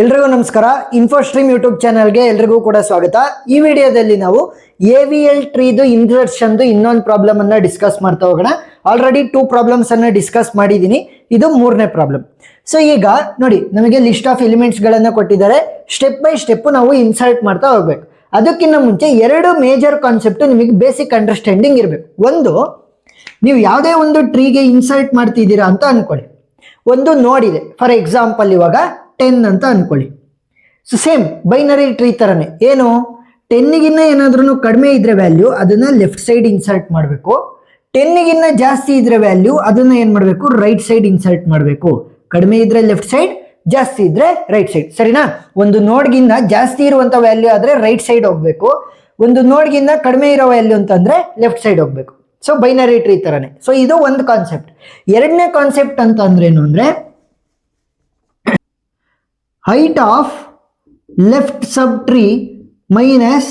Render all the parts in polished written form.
ಎಲ್ರಿಗೂ ನಮಸ್ಕಾರ. ಇನ್ಫೋಸ್ಟ್ರೀಮ್ ಯೂಟ್ಯೂಬ್ ಚಾನಲ್ಗೆ ಎಲ್ರಿಗೂ ಕೂಡ ಸ್ವಾಗತ. ಈ ವಿಡಿಯೋದಲ್ಲಿ ನಾವು AVL ಟ್ರೀದು ಇನ್ಸರ್ಷನ್ದು ಇನ್ನೊಂದು ಪ್ರಾಬ್ಲಮ್ ಅನ್ನ ಡಿಸ್ಕಸ್ ಮಾಡ್ತಾ ಹೋಗೋಣ. ಆಲ್ರೆಡಿ 2 ಪ್ರಾಬ್ಲಮ್ಸ್ ಅನ್ನ ಡಿಸ್ಕಸ್ ಮಾಡಿದ್ದೀನಿ, ಇದು 3ನೇ ಪ್ರಾಬ್ಲಮ್. ಸೊ ಈಗ ನೋಡಿ, ನಮಗೆ ಲಿಸ್ಟ್ ಆಫ್ ಎಲಿಮೆಂಟ್ಸ್ ಗಳನ್ನ ಕೊಟ್ಟಿದ್ದಾರೆ, ಸ್ಟೆಪ್ ಬೈ ಸ್ಟೆಪ್ ನಾವು ಇನ್ಸರ್ಟ್ ಮಾಡ್ತಾ ಹೋಗ್ಬೇಕು. ಅದಕ್ಕಿಂತ ಮುಂಚೆ 2 ಮೇಜರ್ ಕಾನ್ಸೆಪ್ಟ್ ನಿಮಗೆ ಬೇಸಿಕ್ ಅಂಡರ್ಸ್ಟ್ಯಾಂಡಿಂಗ್ ಇರಬೇಕು. ಒಂದು, ನೀವು ಯಾವುದೇ ಒಂದು ಟ್ರೀಗೆ ಇನ್ಸರ್ಟ್ ಮಾಡ್ತಿದ್ದೀರಾ ಅಂತ ಅನ್ಕೊಳ್ಳಿ. ಒಂದು ನೋಡ್ ಇದೆ, ಫಾರ್ ಎಕ್ಸಾಂಪಲ್ ಇವಾಗ 10 ಅಂತ ಅನ್ಕೊಳ್ಳಿ. ಸೊ ಸೇಮ್ ಬೈನರಿ ಟ್ರೀ ತರನೇ, ಏನು 10ಗಿನ್ನ ಏನಾದ್ರೂ ಕಡಿಮೆ ಇದ್ರೆ ವ್ಯಾಲ್ಯೂ ಅದನ್ನ ಲೆಫ್ಟ್ ಸೈಡ್ ಇನ್ಸರ್ಟ್ ಮಾಡಬೇಕು. 10ಗಿನ್ನ ಜಾಸ್ತಿ ಇದ್ರೆ ವ್ಯಾಲ್ಯೂ ಅದನ್ನ ಏನ್ ಮಾಡಬೇಕು, ರೈಟ್ ಸೈಡ್ ಇನ್ಸರ್ಟ್ ಮಾಡಬೇಕು. ಕಡಿಮೆ ಇದ್ರೆ ಲೆಫ್ಟ್ ಸೈಡ್, ಜಾಸ್ತಿ ಇದ್ರೆ ರೈಟ್ ಸೈಡ್, ಸರಿನಾ? ಒಂದು ನೋಡ್ಗಿನ್ನ ಜಾಸ್ತಿ ಇರುವಂತ ವ್ಯಾಲ್ಯೂ ಆದ್ರೆ ರೈಟ್ ಸೈಡ್ ಹೋಗ್ಬೇಕು, ಒಂದು ನೋಡ್ಗಿನ್ನ ಕಡಿಮೆ ಇರೋ ವ್ಯಾಲ್ಯೂ ಅಂತಂದ್ರೆ ಲೆಫ್ಟ್ ಸೈಡ್ ಹೋಗ್ಬೇಕು. ಸೊ ಬೈನರಿ ಟ್ರೀ ತರನೇ. ಸೊ ಇದು ಒಂದು ಕಾನ್ಸೆಪ್ಟ್. ಎರಡನೇ ಕಾನ್ಸೆಪ್ಟ್ ಅಂತ ಅಂದ್ರೆ ಏನು ಅಂದ್ರೆ, height of left subtree minus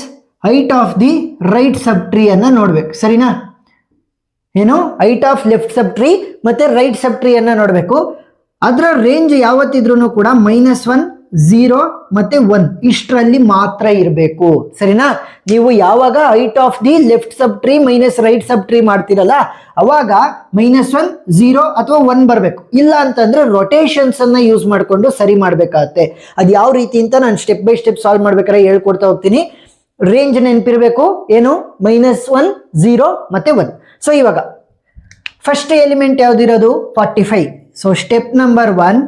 height of the right subtree ಅನ್ನ ನೋಡ್ಬೇಕು, ಸರಿನಾ? ಏನು height of left subtree ಮತ್ತೆ right subtree ಅನ್ನ ನೋಡ್ಬೇಕು. ಅದರ ರೇಂಜ್ ಯಾವತ್ತಿದ್ರೂ ಕೂಡ -1, 0 ಮತ್ತೆ 1 ಇಷ್ಟರಲ್ಲಿ ಮಾತ್ರ ಇರಬೇಕು, ಸರಿನಾ? ನೀವು ಯಾವಾಗ height of the left subtree minus right subtree ಮಾಡ್ತಿರಲ್ಲ, ಅವಾಗ -1, 0 ಅಥವಾ 1 ಬರಬೇಕು. ಇಲ್ಲ ಅಂತಂದ್ರೆ ರೊಟೇಷನ್ಸ್ ಅನ್ನ ಯೂಸ್ ಮಾಡಿಕೊಂಡು ಸರಿ ಮಾಡ್ಬೇಕಾಗತ್ತೆ. ಅದು ಯಾವ ರೀತಿ ಅಂತ ನಾನು ಸ್ಟೆಪ್ ಬೈ ಸ್ಟೆಪ್ ಸಾಲ್ವ್ ಮಾಡ್ಬೇಕಾದ್ರೆ ಹೇಳ್ಕೊಡ್ತಾ ಹೋಗ್ತೀನಿ. ರೇಂಜ್ ನೆನಪಿರ್ಬೇಕು, ಏನು -1, 0 ಮತ್ತೆ 1. ಸೊ ಇವಾಗ ಫಸ್ಟ್ ಎಲಿಮೆಂಟ್ ಯಾವ್ದಿರೋದು 45. ಸೊ ಸ್ಟೆಪ್ ನಂಬರ್ 1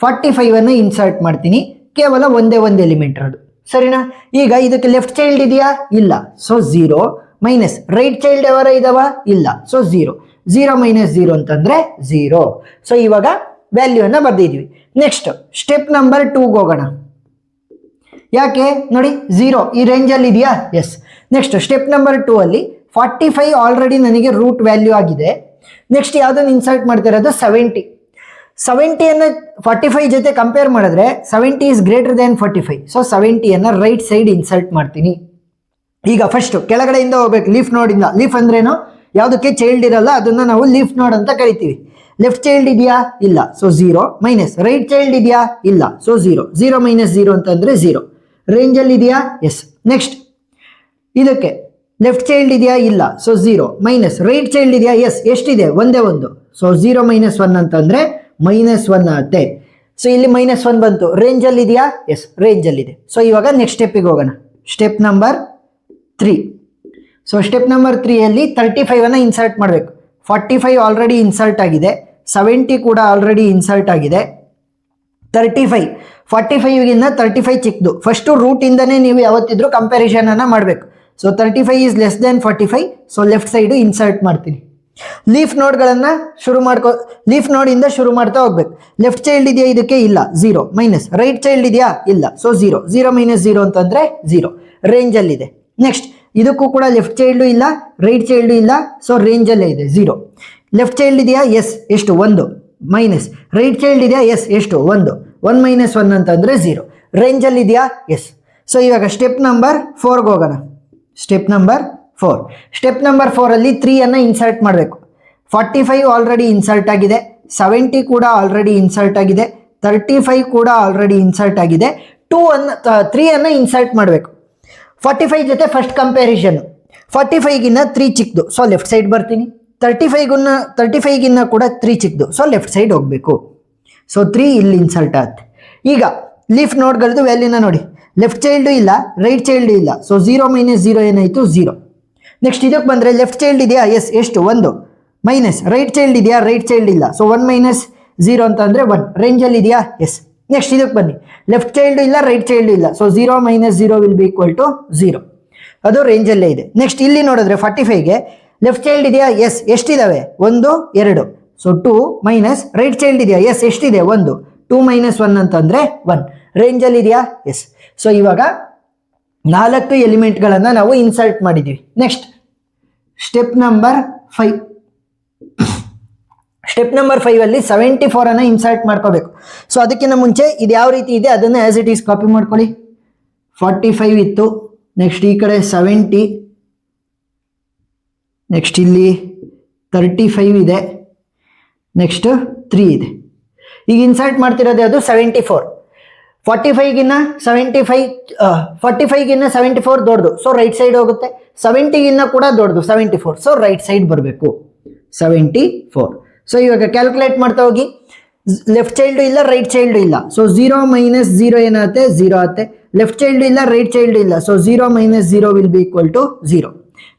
45 ಅನ್ನ ಇನ್ಸರ್ಟ್ ಮಾಡ್ತೀನಿ. ಕೇವಲ ಒಂದೇ ಒಂದು ಎಲಿಮೆಂಟ್ ಇರೋದು, ಸರಿನಾ? ಈಗ ಇದಕ್ಕೆ ಲೆಫ್ಟ್ ಚೈಲ್ಡ್ ಇದೆಯಾ? ಇಲ್ಲ. ಸೊ 0 ಮೈನಸ್ ರೈಟ್ ಚೈಲ್ಡ್ ಯಾವಾರ ಇದಾವ? ಇಲ್ಲ. ಸೊ 0 0 - 0 ಅಂತಂದ್ರೆ 0. ಸೊ ಇವಾಗ ವ್ಯಾಲ್ಯೂ ಅನ್ನ ಬರ್ದಿದ್ವಿ. ನೆಕ್ಸ್ಟ್ ಸ್ಟೆಪ್ ನಂಬರ್ 2 ಹೋಗೋಣ. ಯಾಕೆ ನೋಡಿ, 0 ಈ ರೇಂಜ್ ಅಲ್ಲಿ ಇದೆಯಾ? ಎಸ್. ನೆಕ್ಸ್ಟ್ ಸ್ಟೆಪ್ ನಂಬರ್ 2 ಅಲ್ಲಿ 45 ಆಲ್ರೆಡಿ ನನಗೆ ರೂಟ್ ವ್ಯಾಲ್ಯೂ ಆಗಿದೆ. ನೆಕ್ಸ್ಟ್ ಯಾವ್ದನ್ನ ಇನ್ಸರ್ಟ್ ಮಾಡ್ತಿರೋದು 70. 70 ಅನ್ನ 45 ಜೊತೆ ಕಂಪೇರ್ ಮಾಡಿದ್ರೆ 70 ಇಸ್ ಗ್ರೇಟರ್ ದೆನ್ 45. ಸೊ 70 ಅನ್ನ ರೈಟ್ ಸೈಡ್ ಇನ್ಸರ್ಟ್ ಮಾಡ್ತೀನಿ. ಈಗ ಫಸ್ಟ್ ಕೆಳಗಡೆಯಿಂದ ಹೋಗ್ಬೇಕು, ಲೀಫ್ ನೋಡಿಂದ. ಲೀಫ್ ಅಂದ್ರೇನು? ಯಾವುದಕ್ಕೆ ಚೈಲ್ಡ್ ಇರಲ್ಲ ಅದನ್ನ ನಾವು ಲೀಫ್ ನೋಡ್ ಅಂತ ಕರಿತೀವಿ. ಲೆಫ್ಟ್ ಚೈಲ್ಡ್ ಇದೆಯಾ? ಇಲ್ಲ. ಸೊ 0 ಮೈನಸ್ ರೈಟ್ ಚೈಲ್ಡ್ ಇದೆಯಾ? ಇಲ್ಲ. ಸೊ 0 0 - 0 ಅಂತಂದ್ರೆ 0. ರೇಂಜ್ ಅಲ್ಲಿ ಇದೆಯಾ? ಎಸ್. ನೆಕ್ಸ್ಟ್ ಇದಕ್ಕೆ ಲೆಫ್ಟ್ ಚೈಲ್ಡ್ ಇದೆಯಾ? ಇಲ್ಲ. ಸೊ 0 ಮೈನಸ್ ರೈಟ್ ಚೈಲ್ಡ್ ಇದೆಯಾ? ಎಸ್. ಎಷ್ಟಿದೆ? ಒಂದೇ ಒಂದು. ಸೊ 0 - 1 ಅಂತಂದ್ರೆ -1 ಆಗುತ್ತೆ. ಸೊ ಇಲ್ಲಿ -1 ಬಂತು. ರೇಂಜ್ ಅಲ್ಲಿ ಇದೆಯಾ? ಎಸ್, ರೇಂಜ್ ಅಲ್ಲಿ ಇದೆ. ಸೊ ಇವಾಗ ನೆಕ್ಸ್ಟ್ ಸ್ಟೆಪ್ಗೆ ಹೋಗೋಣ. Step number 3. So step number 3 ಅಲ್ಲಿ 35 ಅನ್ನ ಇನ್ಸರ್ಟ್ ಮಾಡಬೇಕು. 45 ಆಲ್ರೆಡಿ ಇನ್ಸರ್ಟ್ ಆಗಿದೆ, 70 ಕೂಡ ಆಲ್ರೆಡಿ ಇನ್ಸರ್ಟ್ ಆಗಿದೆ. 35 45ಗಿಂತ 35 ಚಿಕ್ಕದು. ಫಸ್ಟ್ ರೂಟ್ ಇಂದನೇ ನೀವು ಯಾವತ್ತಿದ್ರು ಕಂಪ್ಯಾರಿಸನ್ ಅನ್ನ ಮಾಡಬೇಕು. So 35 is less than 45. So left side insert ಮಾಡ್ತೀನಿ. ಲೀಫ್ ನೋಡ್ಗಳನ್ನ ಲೀಫ್ ನೋಡ್ ಇಂದ ಶುರು ಮಾಡ್ತಾ ಹೋಗ್ಬೇಕು. ಲೆಫ್ಟ್ ಚೈಲ್ಡ್ ಇದೆಯಾ ಇದಕ್ಕೆ? ಇಲ್ಲ. 0 ಮೈನಸ್ ರೈಟ್ ಚೈಲ್ಡ್ ಇದೆಯಾ? ಇಲ್ಲ. ಸೊ 0 0 - 0 ಅಂತಂದ್ರೆ 0. ರೇಂಜ್ ಅಲ್ಲಿ ಇದೆ. ನೆಕ್ಸ್ಟ್ ಇದಕ್ಕೂ ಕೂಡ ಲೆಫ್ಟ್ ಚೈಲ್ಡ್ ಇಲ್ಲ, ರೈಟ್ ಚೈಲ್ಡ್ ಇಲ್ಲ. ಸೊ ರೇಂಜ್ ಅಲ್ಲೇ ಇದೆ 0. ಲೆಫ್ಟ್ ಚೈಲ್ಡ್ ಇದೆಯಾ? ಎಸ್. ಎಷ್ಟು? 1 ಮೈನಸ್ ರೈಟ್ ಚೈಲ್ಡ್ ಇದೆಯಾ? ಎಸ್. ಎಷ್ಟು? 1 1 - 1 ಅಂತಂದ್ರೆ 0. ರೇಂಜ್ ಅಲ್ಲಿ ಇದೆಯಾ? ಎಸ್. ಸೊ ಇವಾಗ ಸ್ಟೆಪ್ ನಂಬರ್ 4 ಹೋಗೋಣ. Step number 4. ಸ್ಟೆಪ್ ನಂಬರ್ 4 ಅಲ್ಲಿ 3 ಅನ್ನ ಇನ್ಸರ್ಟ್ ಮಾಡಬೇಕು. 45 ಆಲ್ರೆಡಿ ಇನ್ಸರ್ಟ್ ಆಗಿದೆ, 70 ಕೂಡ ಆಲ್ರೆಡಿ ಇನ್ಸರ್ಟ್ ಆಗಿದೆ, 35 ಕೂಡ ಆಲ್ರೆಡಿ ಇನ್ಸರ್ಟ್ ಆಗಿದೆ. 3 ಅನ್ನ ಇನ್ಸರ್ಟ್ ಮಾಡಬೇಕು. 45 ಜೊತೆ ಫಸ್ಟ್ ಕಂಪ್ಯಾರಿಸನ್. 45ಗಿನ್ನ 3 ಚಿಕ್ಕದು, ಸೊ ಲೆಫ್ಟ್ ಸೈಡ್ ಬರ್ತೀನಿ. 35ಗಿನ್ನ ಕೂಡ 3 ಚಿಕ್ಕದು, ಸೊ ಲೆಫ್ಟ್ ಸೈಡ್ ಹೋಗ್ಬೇಕು. ಸೊ 3 ಇಲ್ಲಿ ಇನ್ಸರ್ಟ್ ಆಗುತ್ತೆ. ಈಗ ಲೀಫ್ ನೋಡ್ಗಳದ್ದು ವ್ಯಾಲ್ಯೂನ ನೋಡಿ. ಲೆಫ್ಟ್ ಚೈಲ್ಡ್ ಇಲ್ಲ, ರೈಟ್ ಚೈಲ್ಡ್ ಇಲ್ಲ. ಸೊ 0 - 0 ಏನಾಯ್ತು? 0. ನೆಕ್ಸ್ಟ್ ಇದಕ್ಕೆ ಬಂದ್ರೆ ಲೆಫ್ಟ್ ಚೈಲ್ಡ್ ಇದೆಯಾ? ಎಸ್. ಎಷ್ಟು? 1 ಮೈನಸ್ ರೈಟ್ ಚೈಲ್ಡ್ ಇದೆಯಾ? ರೈಟ್ ಚೈಲ್ಡ್ ಇಲ್ಲ. ಸೊ 1 - 0 ಅಂತ ಅಂದ್ರೆ 1. ರೇಂಜ್ ಅಲ್ಲಿ ಇದೆಯಾ? ಎಸ್. ನೆಕ್ಸ್ಟ್ ಇದಕ್ಕೆ ಬನ್ನಿ. ಲೆಫ್ಟ್ ಚೈಲ್ಡ್ ಇಲ್ಲ, ರೈಟ್ ಚೈಲ್ಡ್ ಇಲ್ಲ. So 0 - 0 will be equal to 0. ಅದು ರೇಂಜ್ ಅಲ್ಲೇ ಇದೆ. ನೆಕ್ಸ್ಟ್ ಇಲ್ಲಿ ನೋಡಿದ್ರೆ 45ಗೆ ಲೆಫ್ಟ್ ಚೈಲ್ಡ್ ಇದೆಯಾ? ಎಸ್. ಎಷ್ಟಿದಾವೆ? 1 2. ಸೊ 2 ಮೈನಸ್ ರೈಟ್ ಚೈಲ್ಡ್ ಇದೆಯಾ? ಎಸ್. ಎಷ್ಟಿದೆ? 1 2 - 1 ಅಂತಂದ್ರೆ 1. ರೇಂಜ್ ಅಲ್ಲಿ ಇದೆಯಾ? ಎಸ್. ಸೊ ಇವಾಗ 4 ಎಲಿಮೆಂಟ್ಗಳನ್ನ ನಾವು ಇನ್ಸರ್ಟ್ ಮಾಡಿದೀವಿ. Next step number 5. Step number 5 ಅಲ್ಲಿ 74 ಅನ್ನ ಇನ್ಸರ್ಟ್ ಮಾಡ್ಕೋಬೇಕು. ಸೊ ಅದಕ್ಕಿಂತ ಮುಂಚೆ ಇದು ಯಾವ ರೀತಿ ಇದೆ ಅದನ್ನ ಆಸ್ ಇಟ್ ಈಸ್ ಕಾಪಿ ಮಾಡ್ಕೊಳ್ಳಿ. 45 ಇತ್ತು, ನೆಕ್ಸ್ಟ್ ಈ ಕಡೆ 70, ನೆಕ್ಸ್ಟ್ ಇಲ್ಲಿ 35 ಇದೆ, ನೆಕ್ಸ್ಟ್ 3 ಇದೆ. ಈಗ ಇನ್ಸರ್ಟ್ ಮಾಡ್ತಿರೋದು ಅದು 74. 45ಗಿನ್ನ 74 ದೊಡ್ಡದು, ಸೊ ರೈಟ್ ಸೈಡ್ ಹೋಗುತ್ತೆ. 70ಗಿನ್ನ ಕೂಡ ದೊಡ್ಡದು 74, ಸೊ ರೈಟ್ ಸೈಡ್ ಬರಬೇಕು 74. ಸೊ ಇವಾಗ ಕ್ಯಾಲ್ಕುಲೇಟ್ ಮಾಡ್ತಾ ಹೋಗಿ. ಲೆಫ್ಟ್ ಚೈಲ್ಡ್ ಇಲ್ಲ, ರೈಟ್ ಚೈಲ್ಡ್ ಇಲ್ಲ, ಸೊ 0 ಮೈನಸ್ 0 ಏನಾಗುತ್ತೆ 0 ಆಗುತ್ತೆ. ಲೆಫ್ಟ್ ಚೈಲ್ಡ್ ಇಲ್ಲ, ರೈಟ್ ಚೈಲ್ಡ್ ಇಲ್ಲ, so 0 minus 0 will be equal to 0.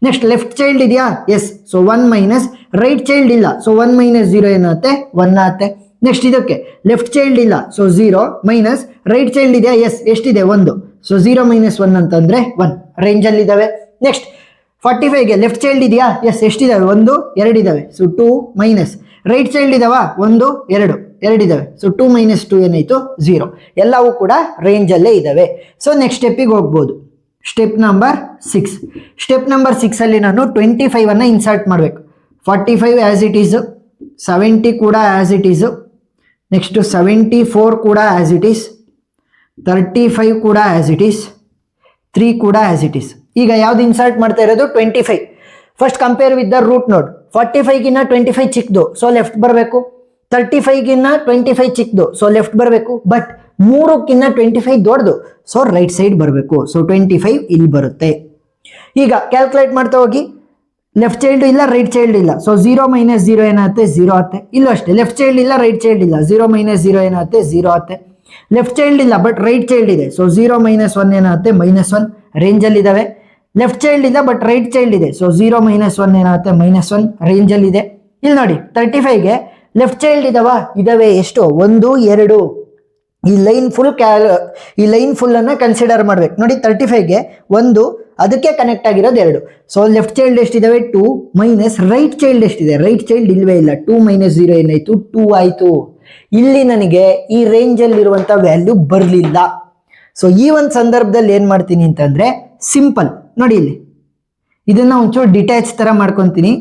Next left child ಇದೆಯಾ, yes, so 1 minus. Right child ಇಲ್ಲ, ಸೊ 1 ಮೈನಸ್ 0 ಏನಾಗುತ್ತೆ 1 ಆಗುತ್ತೆ. ನೆಕ್ಸ್ಟ್ ಇದಕ್ಕೆ ಲೆಫ್ಟ್ ಚೈಲ್ಡ್ ಇಲ್ಲ, ಸೊ 0 ಮೈನಸ್. ರೈಟ್ ಚೈಲ್ಡ್ ಇದೆಯಾ, ಎಸ್, ಎಷ್ಟಿದೆ 1, ಸೊ 0 ಮೈನಸ್ 1 ಅಂತಂದ್ರೆ 1 ರೇಂಜಲ್ಲಿ ಇದಾವೆ. ನೆಕ್ಸ್ಟ್ 45ಗೆ ಲೆಫ್ಟ್ ಚೈಲ್ಡ್ ಇದೆಯಾ, ಎಸ್, ಎಷ್ಟಿದಾವೆ 1 2 ಇದಾವೆ, ಸೊ 2 ಮೈನಸ್. ರೈಟ್ ಚೈಲ್ಡ್ ಇದಾವ 1 2 ಇದಾವೆ, ಸೊ 2 ಮೈನಸ್ 2 ಏನಾಯ್ತು 0. ಎಲ್ಲವೂ ಕೂಡ ರೇಂಜಲ್ಲೇ ಇದಾವೆ. ಸೊ ನೆಕ್ಸ್ಟ್ ಸ್ಟೆಪ್ಪಿಗೆ ಹೋಗ್ಬೋದು. Step number 6. ಸ್ಟೆಪ್ ನಂಬರ್ 6 ಅಲ್ಲಿ ನಾನು 25 ಅನ್ನ ಇನ್ಸರ್ಟ್ ಮಾಡಬೇಕು. 45 ಆಸ್ ಇಟ್ ಈಸ್, 70 ಕೂಡ ಆಸ್ ಇಟ್ ಈಸ್, ನೆಕ್ಸ್ಟ್ 74 ಕೂಡ ಆಸ್ ಇಟ್ ಈಸ್, 35 ಕೂಡ ಆಸ್ ಇಟ್ ಈಸ್, 3 ಕೂಡ ಆಸ್ ಇಟ್ ಈಸ್. ಈಗ ಯಾವ್ದು ಇನ್ಸರ್ಟ್ ಮಾಡ್ತಾ ಇರೋದು 25. First compare with the root node. 45ಗಿನ್ನ 25 ಚಿಕ್ಕದು, ಸೊ ಲೆಫ್ಟ್ ಬರಬೇಕು. 35ಗಿನ್ನ 25 ಚಿಕ್ಕದು, ಸೊ ಲೆಫ್ಟ್ ಬರಬೇಕು. ಬಟ್ 3ಕ್ಕಿನ್ನ 25 ದೊಡ್ಡದು, ಸೊ ರೈಟ್ ಸೈಡ್ ಬರಬೇಕು. ಸೊ 25 ಇಲ್ಲಿ ಬರುತ್ತೆ. ಈಗ ಕ್ಯಾಲ್ಕುಲೇಟ್ ಮಾಡ್ತಾ ಹೋಗಿ. ಲೆಫ್ಟ್ ಚೈಲ್ಡ್ ಇಲ್ಲ, ರೈಟ್ ಚೈಲ್ಡ್ ಇಲ್ಲ, ಸೊ 0 ಮೈನಸ್ 0 ಏನಾಗುತ್ತೆ 0 ಆಗುತ್ತೆ. ಇಲ್ಲೂ ಅಷ್ಟೇ, ಲೆಫ್ಟ್ ಚೈಲ್ಡ್ ಇಲ್ಲ, ರೈಟ್ ಚೈಲ್ಡ್ ಇಲ್ಲ, 0 ಮೈನಸ್ 0 ಏನಾಗುತ್ತೆ 0 ಆಗುತ್ತೆ. ಲೆಫ್ಟ್ ಚೈಲ್ಡ್ ಇಲ್ಲ ಬಟ್ ರೈಟ್ ಚೈಲ್ಡ್ ಇದೆ, ಸೊ 0 ಮೈನಸ್ 1 ಏನಾಗುತ್ತೆ -1 ರೇಂಜಲ್ಲಿ ಇದಾವೆ. ಲೆಫ್ಟ್ ಚೈಲ್ಡ್ ಇಲ್ಲ ಬಟ್ ರೈಟ್ ಚೈಲ್ಡ್ ಇದೆ, ಸೊ 0 ಮೈನಸ್ 1 ಏನಾಗುತ್ತೆ -1 ರೇಂಜಲ್ಲಿ ಇದೆ. ಇಲ್ಲಿ ನೋಡಿ 35ಗೆ ಲೆಫ್ಟ್ ಚೈಲ್ಡ್ ಇದಾವೆ ಎಷ್ಟು 1 2. ಈ ಲೈನ್ ಫುಲ್ ಅನ್ನ ಕನ್ಸಿಡರ್ ಮಾಡ್ಬೇಕು. ನೋಡಿ 35ಗೆ 1, ಅದಕ್ಕೆ ಕನೆಕ್ಟ್ ಆಗಿರೋದು 2, ಸೊ ಲೆಫ್ಟ್ ಚೈಲ್ಡ್ ಎಷ್ಟಿದಾವೆ 2 ಮೈನಸ್. ರೈಟ್ ಚೈಲ್ಡ್ ಎಷ್ಟಿದೆ, ರೈಟ್ ಚೈಲ್ಡ್ ಇಲ್ವೇ ಇಲ್ಲ, 2 ಮೈನಸ್ 0 ಏನಾಯ್ತು 2 ಆಯ್ತು. ಇಲ್ಲಿ ನನಗೆ ಈ ರೇಂಜಲ್ಲಿ ಇರುವಂತ ವ್ಯಾಲ್ಯೂ ಬರಲಿಲ್ಲ. ಸೊ ಈ ಒಂದು ಸಂದರ್ಭದಲ್ಲಿ ಏನ್ ಮಾಡ್ತೀನಿ ಅಂತಂದ್ರೆ ಸಿಂಪಲ್ ನೋಡಿ, ಇಲ್ಲಿ ಇದನ್ನ ಒಂಚೂರು ಡಿಟ್ಯಾಚ್ ತರ ಮಾಡ್ಕೊಂತೀನಿ.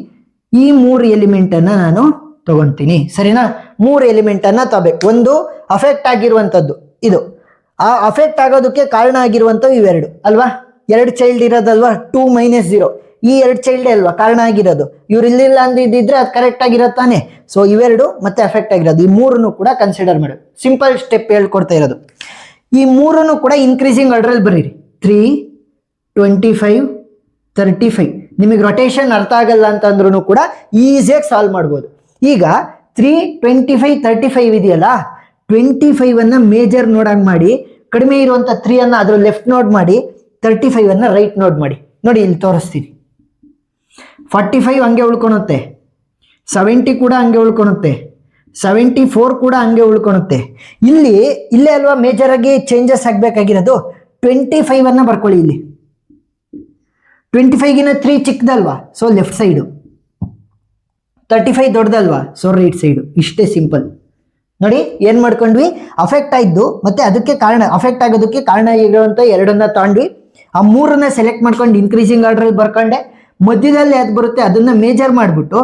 ಈ 3 ಎಲಿಮೆಂಟ್ ಅನ್ನ ನಾನು ತಗೊಂತೀನಿ, ಸರಿನಾ? 3 ಎಲಿಮೆಂಟ್ ಅನ್ನ ತಗೋಬೇಕು. ಒಂದು ಅಫೆಕ್ಟ್ ಆಗಿರುವಂತದ್ದು, ಇದು ಆ ಅಫೆಕ್ಟ್ ಆಗೋದಕ್ಕೆ ಕಾರಣ ಆಗಿರುವಂತವು ಇವೆರಡು ಅಲ್ವಾ? 2 ಚೈಲ್ಡ್ ಇರೋದಲ್ವಾ, 2 ಮೈನಸ್ 0, ಈ 2 ಚೈಲ್ಡ್ ಅಲ್ವಾ ಕಾರಣ ಆಗಿರೋದು. ಇವ್ರು ಇಲ್ಲಿಲ್ಲ ಅಂದಿದ್ರೆ ಅದು ಕರೆಕ್ಟ್ ಆಗಿರತ್ತಾನೆ. ಸೊ ಇವೆರಡು ಮತ್ತೆ ಅಫೆಕ್ಟ್ ಆಗಿರೋದು, ಈ 3 ಕೂಡ ಕನ್ಸಿಡರ್ ಮಾಡಿ. ಸಿಂಪಲ್ ಸ್ಟೆಪ್ ಹೇಳ್ಕೊಡ್ತಾ ಇರೋದು. ಈ 3 ಕೂಡ ಇನ್ಕ್ರೀಸಿಂಗ್ ಆರ್ಡರ್ ಅಲ್ಲಿ ಬರೀರಿ. 3 25 35. ನಿಮಗೆ ರೊಟೇಷನ್ ಅರ್ಥ ಆಗಲ್ಲ ಅಂತಂದ್ರೂ ಕೂಡ ಈಸಿಯಾಗಿ ಸಾಲ್ವ್ ಮಾಡ್ಬೋದು. ಈಗ 3 25 35 ಇದೆಯಲ್ಲ, 25 ಅನ್ನ ಮೇಜರ್ ನೋಡಂಗ್ ಮಾಡಿ, ಕಡಿಮೆ ಇರುವಂತ 3 ಅನ್ನ ಅದ್ರ ಲೆಫ್ಟ್ ನೋಡ್ ಮಾಡಿ, 35 ಅನ್ನ ರೈಟ್ ನೋಡ್ ಮಾಡಿ. ನೋಡಿ ಇಲ್ಲಿ ತೋರಿಸ್ತೀನಿ. 45 ಹಂಗೆ ಉಳ್ಕೊಳುತ್ತೆ, 70 ಕೂಡ ಹಂಗೆ ಉಳ್ಕೊಳುತ್ತೆ, 74 ಕೂಡ ಹಂಗೆ ಉಳ್ಕೊಳುತ್ತೆ. ಇಲ್ಲೇ ಅಲ್ವಾ ಮೇಜರ್ ಆಗಿ ಚೇಂಜಸ್ ಆಗ್ಬೇಕಾಗಿರೋದು. 25 ಅನ್ನ ಬರ್ಕೊಳ್ಳಿ. ಇಲ್ಲಿ 25ಗಿನ 3 ಚಿಕ್ಕದಲ್ವಾ, ಸೊ ಲೆಫ್ಟ್ ಸೈಡು. 35 ದೊಡ್ಡದಲ್ವಾ, ಸೊ ರೈಟ್ ಸೈಡು. ಇಷ್ಟೇ ಸಿಂಪಲ್. ನೋಡಿ ಏನ್ ಮಾಡ್ಕೊಂಡ್ವಿ, ಅಫೆಕ್ಟ್ ಆಯ್ತು ಮತ್ತೆ ಅದಕ್ಕೆ ಕಾರಣ, ಅಫೆಕ್ಟ್ ಆಗೋದಕ್ಕೆ ಕಾರಣ ಆಗಿರುವಂತ 2 ತಗೊಂಡ್ವಿ. ಆ 3 ಸೆಲೆಕ್ಟ್ ಮಾಡ್ಕೊಂಡು ಇನ್ಕ್ರೀಸಿಂಗ್ ಆರ್ಡರ್ ಅಲ್ಲಿ ಬರ್ಕೊಂಡೆ. ಮಧ್ಯದಲ್ಲಿ ಯಾವ್ದು ಬರುತ್ತೆ ಅದನ್ನ ಮೇಜರ್ ಮಾಡ್ಬಿಟ್ಟು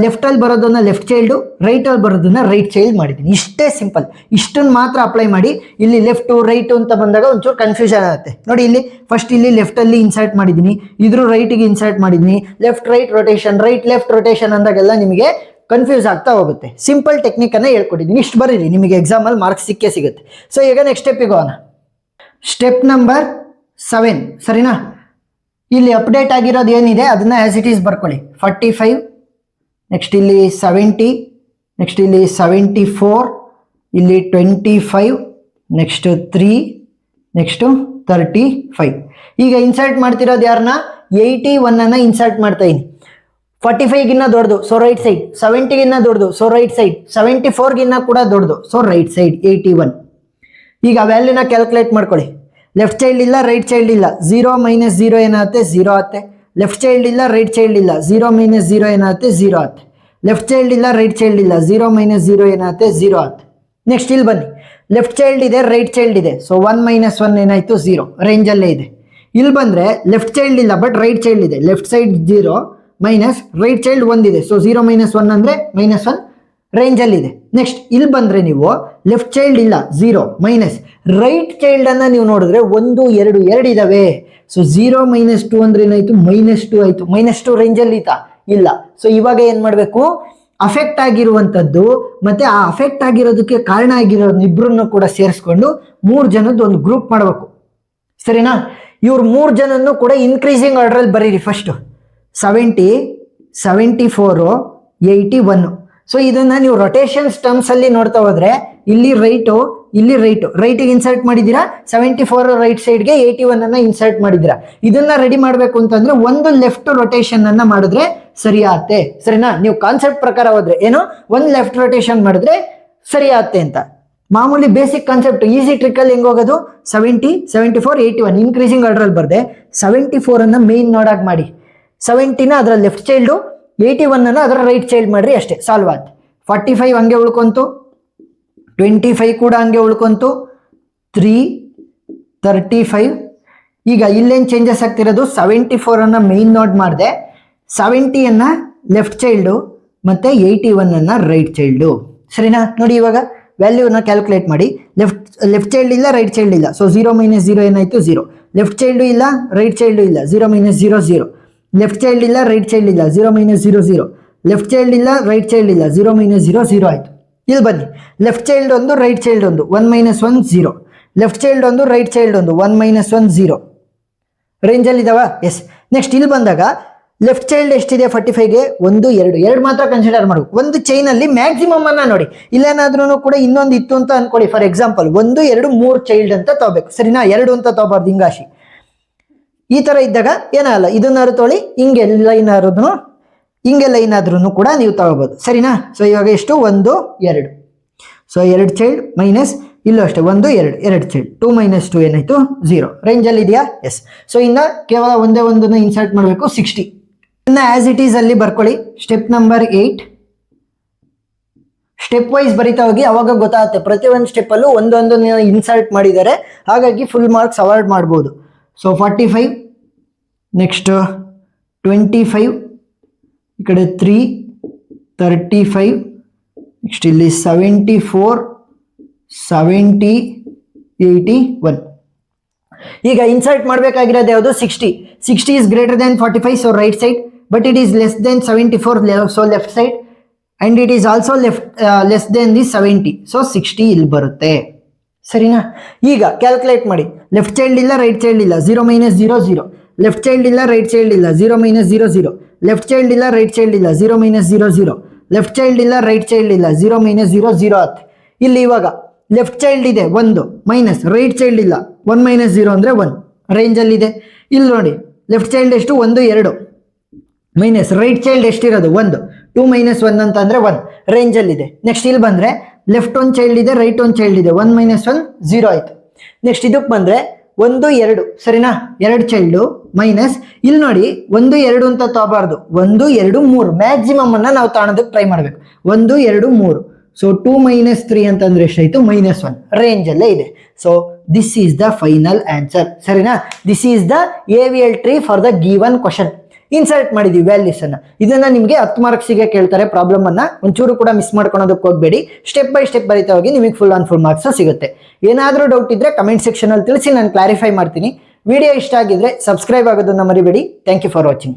ಲೆಫ್ಟ್ ಅಲ್ಲಿ ಬರೋದನ್ನ ಲೆಫ್ಟ್ ಚೈಲ್ಡ್, ರೈಟ್ ಅಲ್ಲಿ ಬರೋದನ್ನ ರೈಟ್ ಚೈಲ್ಡ್ ಮಾಡಿದ್ದೀನಿ. ಇಷ್ಟೇ ಸಿಂಪಲ್. ಇಷ್ಟನ್ನು ಮಾತ್ರ ಅಪ್ಲೈ ಮಾಡಿ. ಇಲ್ಲಿ ಲೆಫ್ಟ್ ರೈಟ್ ಅಂತ ಬಂದಾಗ ಒಂಚೂರು ಕನ್ಫ್ಯೂಷನ್ ಆಗುತ್ತೆ. ನೋಡಿ ಇಲ್ಲಿ ಫಸ್ಟ್ ಇಲ್ಲಿ ಲೆಫ್ಟ್ ಅಲ್ಲಿ ಇನ್ಸರ್ಟ್ ಮಾಡಿದ್ದೀನಿ, ಇದ್ರ ರೈಟ್ಗೆ ಇನ್ಸರ್ಟ್ ಮಾಡಿದ್ದೀನಿ. Left right rotation, right left rotation ಅಂದಾಗೆಲ್ಲ ನಿಮಗೆ ಕನ್ಫ್ಯೂಸ್ ಆಗ್ತಾ ಹೋಗುತ್ತೆ. ಸಿಂಪಲ್ ಟೆಕ್ನಿಕ್ ಅನ್ನ ಹೇಳ್ಕೊಟ್ಟಿದ್ದೀನಿ. ಇಷ್ಟು ಬರೀರಿ, ನಿಮಗೆ ಎಕ್ಸಾಮ್ ಅಲ್ಲಿ ಮಾರ್ಕ್ಸ್ ಸಿಗುತ್ತೆ. ಸೊ ಈಗ ನೆಕ್ಸ್ಟ್ ಸ್ಟೆಪ್ಪಿಗೆ ಹೋಗೋಣ. ಸ್ಟೆಪ್ ನಂಬರ್ 7, ಸರಿನಾ? ಇಲ್ಲಿ ಅಪ್ಡೇಟ್ ಆಗಿರೋದು ಏನಿದೆ ಅದನ್ನ ಆಸ್ ಇಟ್ ಈಸ್ ಬರ್ಕೊಳ್ಳಿ. 45, ನೆಕ್ಸ್ಟ್ ಇಲ್ಲಿ 70, ನೆಕ್ಸ್ಟ್ ಇಲ್ಲಿ 74, ಇಲ್ಲಿ 25, ನೆಕ್ಸ್ಟ್ 3, ನೆಕ್ಸ್ಟ್ 35. ಈಗ ಇನ್ಸರ್ಟ್ ಮಾಡ್ತಿರೋದು ಯಾರನ್ನ, 81 ಅನ್ನ ಇನ್ಸರ್ಟ್ ಮಾಡ್ತಾ ಇದೀನಿ. 45ಗಿನ್ನ ದೊಡ್ಡದು, ಸೊ ರೈಟ್ ಸೈಡ್. 70ಗಿನ್ನ ದೊಡ್ಡದು, ಸೊ ರೈಟ್ ಸೈಡ್. 74ಗಿನ್ನ ಕೂಡ ದೊಡ್ಡದು, ಸೊ ರೈಟ್ ಸೈಡ್ 81. ಈಗ ವ್ಯಾಲ್ಯೂನ ಕ್ಯಾಲ್ಕುಲೇಟ್ ಮಾಡ್ಕೊಳ್ಳಿ. ಲೆಫ್ಟ್ ಚೈಲ್ಡ್ ಇಲ್ಲ, ರೈಟ್ ಚೈಲ್ಡ್ ಇಲ್ಲ, 0 ಮೈನಸ್ 0 ಏನಾಗುತ್ತೆ 0 ಆಗುತ್ತೆ. ಲೆಫ್ಟ್ ಚೈಲ್ಡ್ ಇಲ್ಲ, ರೈಟ್ ಚೈಲ್ಡ್ ಇಲ್ಲ, 0 ಮೈನಸ್ 0 ಏನಾಗುತ್ತೆ 0 ಆಗುತ್ತೆ. ಲೆಫ್ಟ್ ಚೈಲ್ಡ್ ಇಲ್ಲ, ರೈಟ್ ಚೈಲ್ಡ್ ಇಲ್ಲ, 0 ಮೈನಸ್ 0 ಏನಾಗುತ್ತೆ 0 ಆಗುತ್ತೆ. ನೆಕ್ಸ್ಟ್ ಇಲ್ಲಿ ಬನ್ನಿ, ಲೆಫ್ಟ್ ಚೈಲ್ಡ್ ಇದೆ, ರೈಟ್ ಚೈಲ್ಡ್ ಇದೆ, ಸೊ 1 ಮೈನಸ್ 1 ಏನಾಯ್ತು 0 ರೇಂಜಲ್ಲೇ ಇದೆ. ಇಲ್ಲಿ ಬಂದ್ರೆ ಲೆಫ್ಟ್ ಚೈಲ್ಡ್ ಇಲ್ಲ ಬಟ್ ರೈಟ್ ಚೈಲ್ಡ್ ಇದೆ, left side 0 minus right child 1 ಇದೆ, ಸೊ 0 ಮೈನಸ್ 1 ಅಂದ್ರೆ -1 ರೇಂಜಲ್ಲಿ ಇದೆ. ನೆಕ್ಸ್ಟ್ ಇಲ್ಲಿ ಬಂದ್ರೆ ನೀವು ಲೆಫ್ಟ್ ಚೈಲ್ಡ್ ಇಲ್ಲ 0 ಮೈನಸ್ ರೈಟ್ ಚೈಲ್ಡ್ ಅನ್ನ ನೀವು ನೋಡಿದ್ರೆ 1 2 ಇದಾವೆ, ಸೊ 0 ಮೈನಸ್ 2 ಅಂದ್ರೆ ಏನಾಯ್ತು -2 ಆಯ್ತು. -2 ರೇಂಜಲ್ಲಿ ಇಲ್ಲ. ಸೊ ಇವಾಗ ಏನ್ ಮಾಡ್ಬೇಕು, ಅಫೆಕ್ಟ್ ಆಗಿರುವಂಥದ್ದು ಮತ್ತೆ ಆ ಅಫೆಕ್ಟ್ ಆಗಿರೋದಕ್ಕೆ ಕಾರಣ ಆಗಿರೋ ಇಬ್ಬರನ್ನು ಕೂಡ ಸೇರಿಸ್ಕೊಂಡು 3 ಜನದ್ದು ಒಂದು ಗ್ರೂಪ್ ಮಾಡಬೇಕು. ಸರಿನಾ? ಇವ್ರು 3 ಜನನ್ನು ಕೂಡ ಇನ್ಕ್ರೀಸಿಂಗ್ ಆರ್ಡರಲ್ಲಿ ಬರೀರಿ. ಫಸ್ಟ್ 70, 74, 81. ಸೊ ಇದನ್ನ ನೀವು ರೊಟೇಷನ್ಸ್ ಟರ್ಮ್ಸ್ ಅಲ್ಲಿ ನೋಡ್ತಾ ಹೋದ್ರೆ ಇಲ್ಲಿ ರೈಟು, ಇಲ್ಲಿ ರೈಟಿಗೆ ಇನ್ಸರ್ಟ್ ಮಾಡಿದ್ದೀರಾ, 74 ರೈಟ್ ಸೈಡ್ಗೆ 81 ಅನ್ನ ಇನ್ಸರ್ಟ್ ಮಾಡಿದ್ದೀರಾ. ಇದನ್ನ ರೆಡಿ ಮಾಡಬೇಕು ಅಂತಂದ್ರೆ ಒಂದು ಲೆಫ್ಟ್ ರೊಟೇಷನ್ ಅನ್ನ ಮಾಡಿದ್ರೆ ಸರಿ ಆಗುತ್ತೆ. ಸರಿನಾ? ನೀವು ಕಾನ್ಸೆಪ್ಟ್ ಪ್ರಕಾರ ಹೋದ್ರೆ ಏನು, ಒಂದು ಲೆಫ್ಟ್ ರೊಟೇಷನ್ ಮಾಡಿದ್ರೆ ಸರಿ ಆಗುತ್ತೆ ಅಂತ. ಮಾಮೂಲಿ ಬೇಸಿಕ್ ಕಾನ್ಸೆಪ್ಟ್ ಈಸಿ ಟ್ರಿಕ್ ಅಲ್ಲಿ ಹೆಂಗ್ ಹೋಗೋದು, 70, 74, 81 ಇನ್ಕ್ರೀಸಿಂಗ್ ಆರ್ಡರ್ ಅಲ್ಲಿ ಬರ್ದೆ 74 ಅನ್ನ ಮೇನ್ ನೋಡಾಗಿ ಮಾಡಿ, 70ನ ಅದರ ಲೆಫ್ಟ್ ಚೈಲ್ಡು, 81 ಅನ್ನ ಅದರ ರೈಟ್ ಚೈಲ್ಡ್ ಮಾಡ್ರಿ, ಅಷ್ಟೇ ಸಾಲ್ವ್ ಆಯ್ತು. 45 ಹಂಗೆ ಉಳ್ಕೊಂತು, 25 ಕೂಡ ಹಂಗೆ ಉಳ್ಕೊಂತು, 3, 35. ಈಗ ಇಲ್ಲೇನು ಚೇಂಜಸ್ ಆಗ್ತಿರೋದು, 74 ಅನ್ನ ಮೇನ್ ನೋಟ್ ಮಾಡಿದೆ, 70 ಅನ್ನ ಲೆಫ್ಟ್ ಚೈಲ್ಡು ಮತ್ತೆ 81 ಅನ್ನ ರೈಟ್ ಚೈಲ್ಡು. ಸರಿನಾ? ನೋಡಿ ಇವಾಗ ವ್ಯಾಲ್ಯೂನ ಕ್ಯಾಲ್ಕುಲೇಟ್ ಮಾಡಿ. ಲೆಫ್ಟ್ ಚೈಲ್ಡ್ ಇಲ್ಲ, ರೈಟ್ ಚೈಲ್ಡ್ ಇಲ್ಲ, ಸೊ 0 - 0 ಏನಾಯ್ತು 0. ಲೆಫ್ಟ್ ಚೈಲ್ಡು ಇಲ್ಲ, ರೈಟ್ ಚೈಲ್ಡು ಇಲ್ಲ, 0 - 0 0. ಲೆಫ್ಟ್ ಚೈಲ್ಡ್ ಇಲ್ಲ, ರೈಟ್ ಚೈಲ್ಡ್ ಇಲ್ಲ, 0 - 0 0. ಲೆಫ್ಟ್ ಚೈಲ್ಡ್ ಇಲ್ಲ, ರೈಟ್ ಚೈಲ್ಡ್ ಇಲ್ಲ, 0 - 0 0 ಆಯ್ತು. ಇಲ್ಲಿ ಬನ್ನಿ, ಲೆಫ್ಟ್ ಚೈಲ್ಡ್ ಒಂದು, ರೈಟ್ ಚೈಲ್ಡ್ ಒಂದು, 1 - 1 0. ಲೆಫ್ಟ್ ಚೈಲ್ಡ್ ಒಂದು, ರೈಟ್ ಚೈಲ್ಡ್ ಒಂದು, 1 - 1 0. ರೇಂಜಲ್ಲಿ ಇದಾವ? ಎಸ್. ನೆಕ್ಸ್ಟ್ ಇಲ್ಲಿ ಬಂದಾಗ ಲೆಫ್ಟ್ ಚೈಲ್ಡ್ ಎಷ್ಟಿದೆ 45ಗೆ, 1 2 ಮಾತ್ರ ಕನ್ಸಿಡರ್ ಮಾಡಬೇಕು. ಒಂದು ಚೈನ್ ಅಲ್ಲಿ ಮ್ಯಾಕ್ಸಿಮಮ್ ಅನ್ನ ನೋಡಿ, ಇಲ್ಲೇನಾದ್ರೂ ಕೂಡ ಇನ್ನೊಂದು ಇತ್ತು ಅಂತ ಅನ್ಕೊಳ್ಳಿ. ಫಾರ್ ಎಕ್ಸಾಂಪಲ್ 1 2 3 ಚೈಲ್ಡ್ ಅಂತ ತಗೋಬೇಕು. ಸರಿನಾ? 2 ಅಂತ ತಗೋಬಾರ್ದು, ಹಿಂಗಾಶಿ. ಈ ತರ ಇದ್ದಾಗ ಏನಲ್ಲ, ಇದನ್ನಾರು ತೊಳಿ, ಹಿಂಗೆ ಲೈನ್ ಆದ್ರೂ ಹಿಂಗೆ ಲೈನ್ ಆದ್ರೂ ಕೂಡ ನೀವು ತಗೋಬಹುದು. ಸರಿನಾ? ಸೊ ಇವಾಗ ಎಷ್ಟು, 1 2. ಸೊ 2 ಚೈಲ್ಡ್ ಮೈನಸ್ ಇಲ್ಲೂ ಅಷ್ಟೇ 1 2 ಚೈಲ್ಡ್, 2 - 2 ಏನಾಯ್ತು 0. ರೇಂಜಲ್ಲಿ ಇದೆಯಾ? ಎಸ್. ಸೊ ಇನ್ನ ಕೇವಲ ಒಂದೇ ಒಂದನ್ನು ಇನ್ಸರ್ಟ್ ಮಾಡಬೇಕು, 60. ಇನ್ನ ಆಸ್ ಇಟ್ ಈಸ್ ಅಲ್ಲಿ ಬರ್ಕೊಳ್ಳಿ. ಸ್ಟೆಪ್ ನಂಬರ್ 8 ಸ್ಟೆಪ್ ವೈಸ್ ಬರಿತಾ ಹೋಗಿ, ಅವಾಗ ಗೊತ್ತಾಗುತ್ತೆ ಪ್ರತಿಯೊಂದು ಸ್ಟೆಪ್ ಅಲ್ಲೂ ಒಂದೊಂದು ಇನ್ಸರ್ಟ್ ಮಾಡಿದ್ದಾರೆ, ಹಾಗಾಗಿ ಫುಲ್ ಮಾರ್ಕ್ಸ್ ಅವಾಯ್ಡ್ ಮಾಡ್ಬೋದು. ಸೊ 45, ನೆಕ್ಸ್ಟ್ 25, ಈ ಕಡೆ 3, 35, ನೆಕ್ಸ್ಟ್ ಇಲ್ಲಿ 74, 70, 81. ಈಗ ಇನ್ಸರ್ಟ್ ಮಾಡಬೇಕಾಗಿರೋದು ಯಾವುದು, 60. 60 is greater than 45, so right side, but it is less than 74, so left side, and it is also less than the 70, so 60 ಇಲ್ಲಿ ಬರುತ್ತೆ. ಸರಿನಾ? ಈಗ ಕ್ಯಾಲ್ಕುಲೇಟ್ ಮಾಡಿ. ಲೆಫ್ಟ್ ಚೈಲ್ಡ್ ಇಲ್ಲ, ರೈಟ್ ಚೈಲ್ಡ್ ಇಲ್ಲ, 0 - 0 0. ಲೆಫ್ಟ್ ಚೈಲ್ಡ್ ಇಲ್ಲ, ರೈಟ್ ಚೈಲ್ಡ್ ಇಲ್ಲ, 0 - 0 0. Left child ಇಲ್ಲ, ರೈಟ್ ಚೈಲ್ಡ್ ಇಲ್ಲ, 0 - 0 0. ಲೆಫ್ಟ್ ಚೈಲ್ಡ್ ಇಲ್ಲ, ರೈಟ್ ಚೈಲ್ಡ್ ಇಲ್ಲ, 0 - 0 0 ಆಯ್ತು. ಇಲ್ಲಿ ಇವಾಗ ಲೆಫ್ಟ್ ಚೈಲ್ಡ್ ಇದೆ 1 ಮೈನಸ್, ರೈಟ್ ಚೈಲ್ಡ್ ಇಲ್ಲ, 1 - 0 ಅಂದರೆ 1 ರೇಂಜಲ್ಲಿ ಇದೆ. ಇಲ್ಲಿ ನೋಡಿ ಲೆಫ್ಟ್ ಚೈಲ್ಡ್ ಎಷ್ಟು, 1 2 ಮೈನಸ್, ರೈಟ್ ಚೈಲ್ಡ್ ಎಷ್ಟಿರೋದು 1, 2 - 1 ಅಂತ ಅಂದರೆ 1 ರೇಂಜಲ್ಲಿದೆ. ನೆಕ್ಸ್ಟ್ ಇಲ್ಲಿ ಬಂದರೆ ಲೆಫ್ಟ್ ಒಂದು ಚೈಲ್ಡ್ ಇದೆ, ರೈಟ್ ಒಂದು ಚೈಲ್ಡ್ ಇದೆ, 1 - 1 0 ಆಯಿತು. ನೆಕ್ಸ್ಟ್ ಇದಕ್ಕೆ ಬಂದರೆ 1 2, ಸರಿನಾ? 2 ಚೈಲ್ಡು ಮೈನಸ್, ಇಲ್ಲಿ ನೋಡಿ 1 2 ಅಂತ ತಗೋಬಾರ್ದು, 1 2 3 ಮ್ಯಾಕ್ಸಿಮಮ್ ಅನ್ನ ನಾವು ತಾಣೋದಕ್ಕೆ ಟ್ರೈ ಮಾಡಬೇಕು. 1 2 3, ಸೊ 2 - 3 ಅಂತಂದ್ರೆ ಎಷ್ಟಾಯ್ತು, -1 ರೇಂಜ್ ಅಲ್ಲೇ ಇದೆ. So this is the final answer. ಸರಿನಾ? This is the AVL tree for the given question. Insert ಮಾಡಿದೀವಿ ವ್ಯಾಲ್ಯೂಸ್ ಅನ್ನ. ಇದನ್ನ ನಿಮಗೆ 10 ಮಾರ್ಕ್ಸಿಗೆ ಕೇಳ್ತಾರೆ. ಪ್ರಾಬ್ಲಮ್ ಅನ್ನ ಒಂಚೂರು ಕೂಡ ಮಿಸ್ ಮಾಡ್ಕೊಳೋದಕ್ಕೆ ಹೋಗಬೇಡಿ. ಸ್ಟೆಪ್ ಬೈ ಸ್ಟೆಪ್ ಬರೀತಾ ಹೋಗಿ, ನಿಮಗೆ ಫುಲ್ ಆನ್ ಫುಲ್ ಮಾರ್ಕ್ಸ್ ಸಿಗುತ್ತೆ. ಏನಾದರೂ ಡೌಟ್ ಇದ್ರೆ ಕಮೆಂಟ್ ಸೆಕ್ಷನ್ ಅಲ್ಲಿ ತಿಳಿಸಿ, ನಾನು ಕ್ಲಾರಿಫೈ ಮಾಡ್ತೀನಿ. ವಿಡಿಯೋ ಇಷ್ಟ ಆಗಿದ್ರೆ ಸಬ್ಸ್ಕ್ರೈಬ್ ಆಗೋದನ್ನ ಮರಿಬೇಡಿ. Thank you for watching.